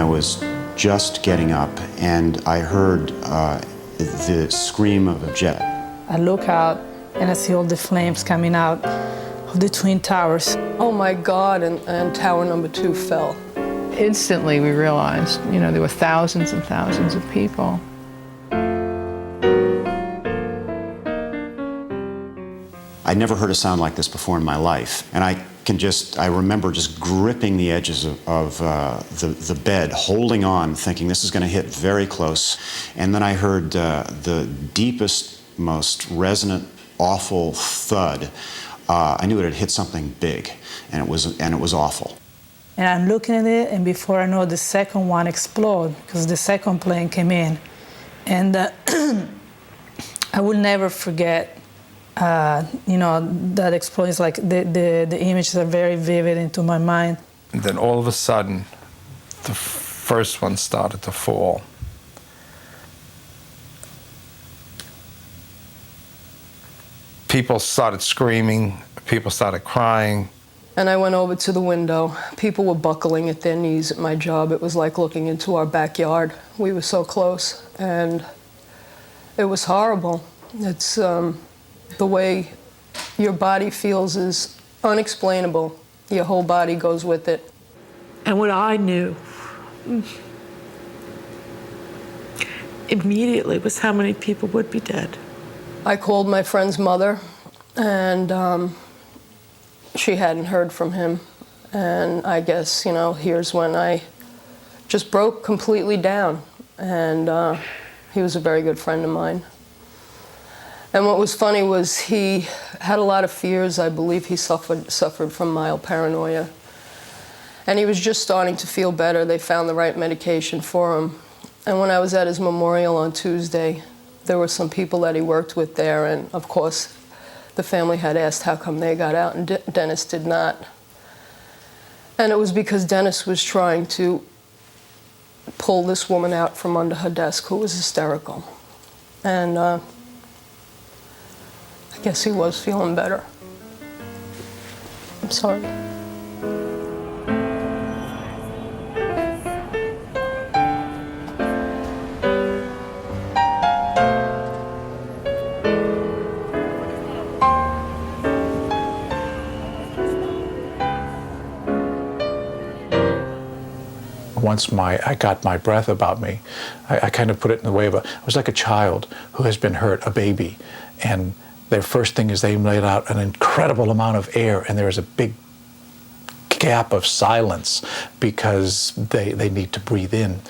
I was just getting up and I heard the scream of a jet. I look out and I see all the flames coming out of the Twin Towers. Oh my God, and tower number 2 fell. Instantly we realized, you know, there were thousands and thousands of people. I'd never heard a sound like this before in my life, and I remember just gripping the edges of the bed, holding on, thinking this is going to hit very close. And then I heard the deepest, most resonant, awful thud. I knew it had hit something big, and it was awful. And I'm looking at it, and before I know, the second one exploded because the second plane came in, and I will never forget. You know, that explosion, like the images are very vivid into my mind. And then all of a sudden, the first one started to fall. People started screaming, people started crying. And I went over to the window. People were buckling at their knees at my job. It was like looking into our backyard. We were so close, and it was horrible. It's the way your body feels is unexplainable. Your whole body goes with it. And what I knew immediately was how many people would be dead. I called my friend's mother, and she hadn't heard from him. And I guess, you know, here's when I just broke completely down. And he was a very good friend of mine. And what was funny was he had a lot of fears. I believe he suffered from mild paranoia. And he was just starting to feel better. They found the right medication for him. And when I was at his memorial on Tuesday, there were some people that he worked with there, and of course, the family had asked how come they got out, and Dennis did not. And it was because Dennis was trying to pull this woman out from under her desk who was hysterical. And I guess he was feeling better. I'm sorry. Once I got my breath about me, I kind of put it in the way of I was like a child who has been hurt, a baby, and their first thing is they let out an incredible amount of air, and there is a big gap of silence because they need to breathe in.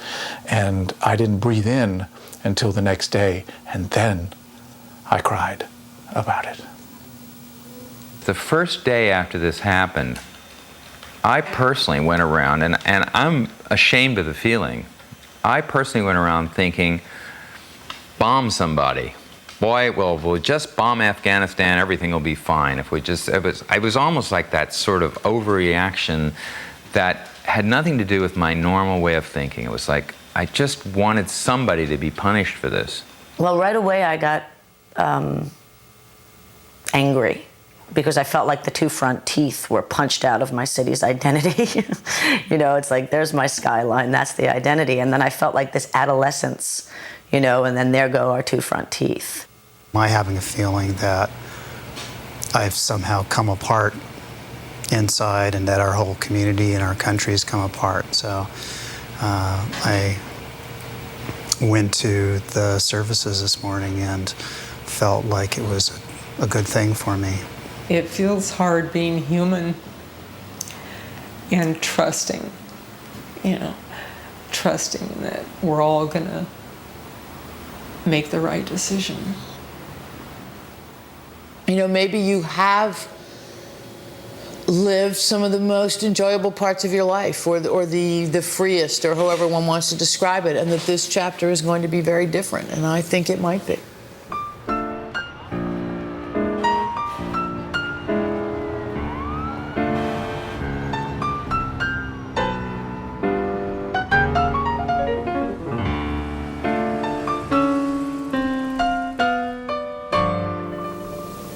And I didn't breathe in until the next day, and then I cried about it. The first day after this happened, I personally went around, and I'm ashamed of the feeling, I personally went around thinking, bomb somebody. Boy, well, if we'll just bomb Afghanistan, everything will be fine. If we just, it was almost like that sort of overreaction that had nothing to do with my normal way of thinking. It was like, I just wanted somebody to be punished for this. Well, right away I got angry, because I felt like the two front teeth were punched out of my city's identity. You know, it's like, there's my skyline, that's the identity. And then I felt like this adolescence, you know, and then there go our two front teeth. I having a feeling that I've somehow come apart inside, and that our whole community and our country has come apart. So I went to the services this morning and felt like it was a good thing for me. It feels hard being human and trusting, you know, trusting that we're all gonna make the right decision. You know, maybe you have lived some of the most enjoyable parts of your life, or the freest, or however one wants to describe it, and that this chapter is going to be very different, and I think it might be.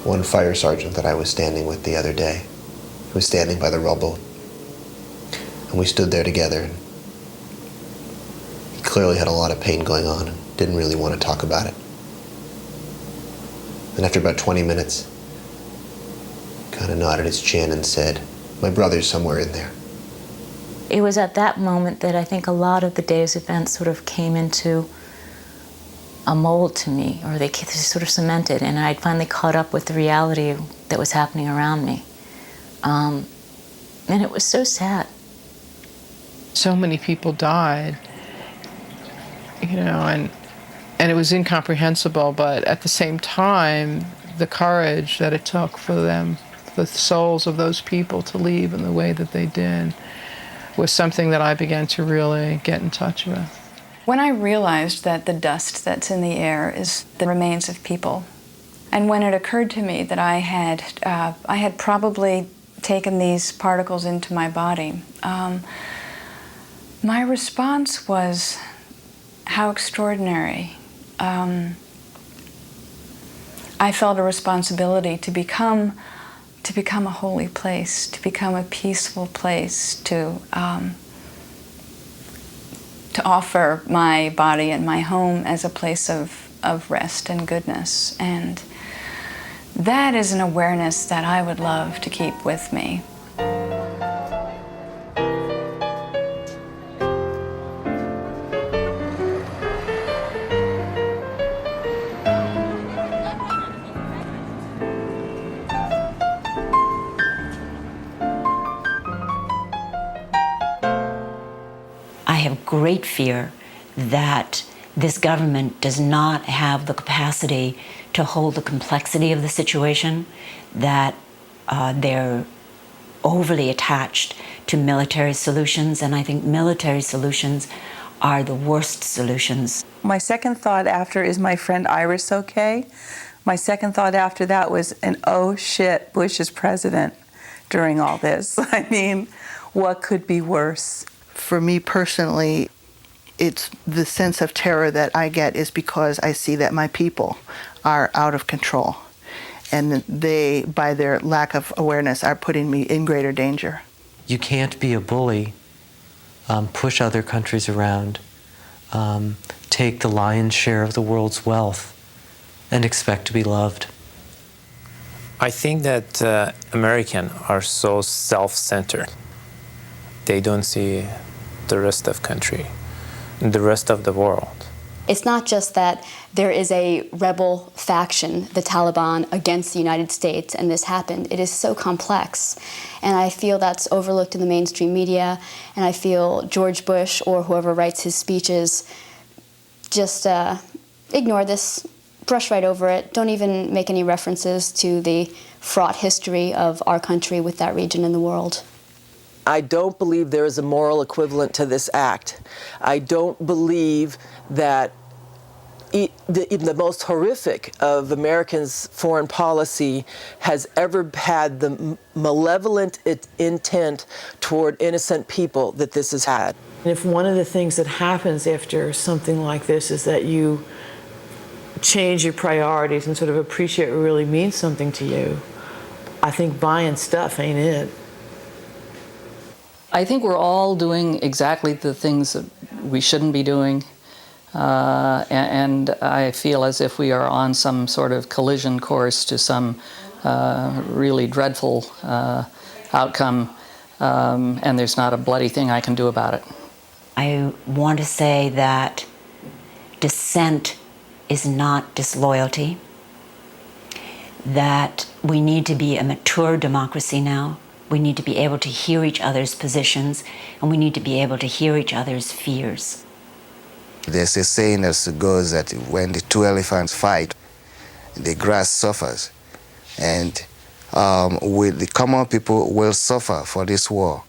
One fire sergeant that I was standing with the other day, he was standing by the rubble, and we stood there together. clearly had a lot of pain going on and didn't really want to talk about it. And after about 20 minutes, kind of nodded his chin and said, "My brother's somewhere in there." It was at that moment that I think a lot of the day's events sort of came into a mold to me, or they sort of cemented, and I'd finally caught up with the reality that was happening around me. And it was so sad. So many people died, you know, and it was incomprehensible, but at the same time, the courage that it took for them, the souls of those people to leave in the way that they did, was something that I began to really get in touch with. When I realized that the dust that's in the air is the remains of people, and when it occurred to me that I had probably taken these particles into my body, my response was, how extraordinary. I felt a responsibility to become a holy place, to become a peaceful place, to offer my body and my home as a place of rest and goodness. And that is an awareness that I would love to keep with me. I have great fear that this government does not have the capacity to hold the complexity of the situation, that they're overly attached to military solutions, and I think military solutions are the worst solutions. My second thought after, is my friend Iris okay? My second thought after that was, and oh shit, Bush is president during all this. I mean, what could be worse? For me personally, it's the sense of terror that I get is because I see that my people are out of control, and they, by their lack of awareness, are putting me in greater danger. You can't be a bully, push other countries around, take the lion's share of the world's wealth, and expect to be loved. I think that Americans are so self-centered. They don't see the rest of country, the rest of the world. It's not just that there is a rebel faction, the Taliban, against the United States, and this happened. It is so complex. And I feel that's overlooked in the mainstream media, and I feel George Bush or whoever writes his speeches just ignore this, brush right over it, don't even make any references to the fraught history of our country with that region in the world. I don't believe there is a moral equivalent to this act. I don't believe that even the most horrific of Americans' foreign policy has ever had the malevolent intent toward innocent people that this has had. If one of the things that happens after something like this is that you change your priorities and sort of appreciate what really means something to you, I think buying stuff ain't it. I think we're all doing exactly the things that we shouldn't be doing, and I feel as if we are on some sort of collision course to some really dreadful outcome, and there's not a bloody thing I can do about it. I want to say that dissent is not disloyalty, that we need to be a mature democracy now. We need to be able to hear each other's positions, and we need to be able to hear each other's fears. There's a saying that goes that when the two elephants fight, the grass suffers. And the common people will suffer for this war.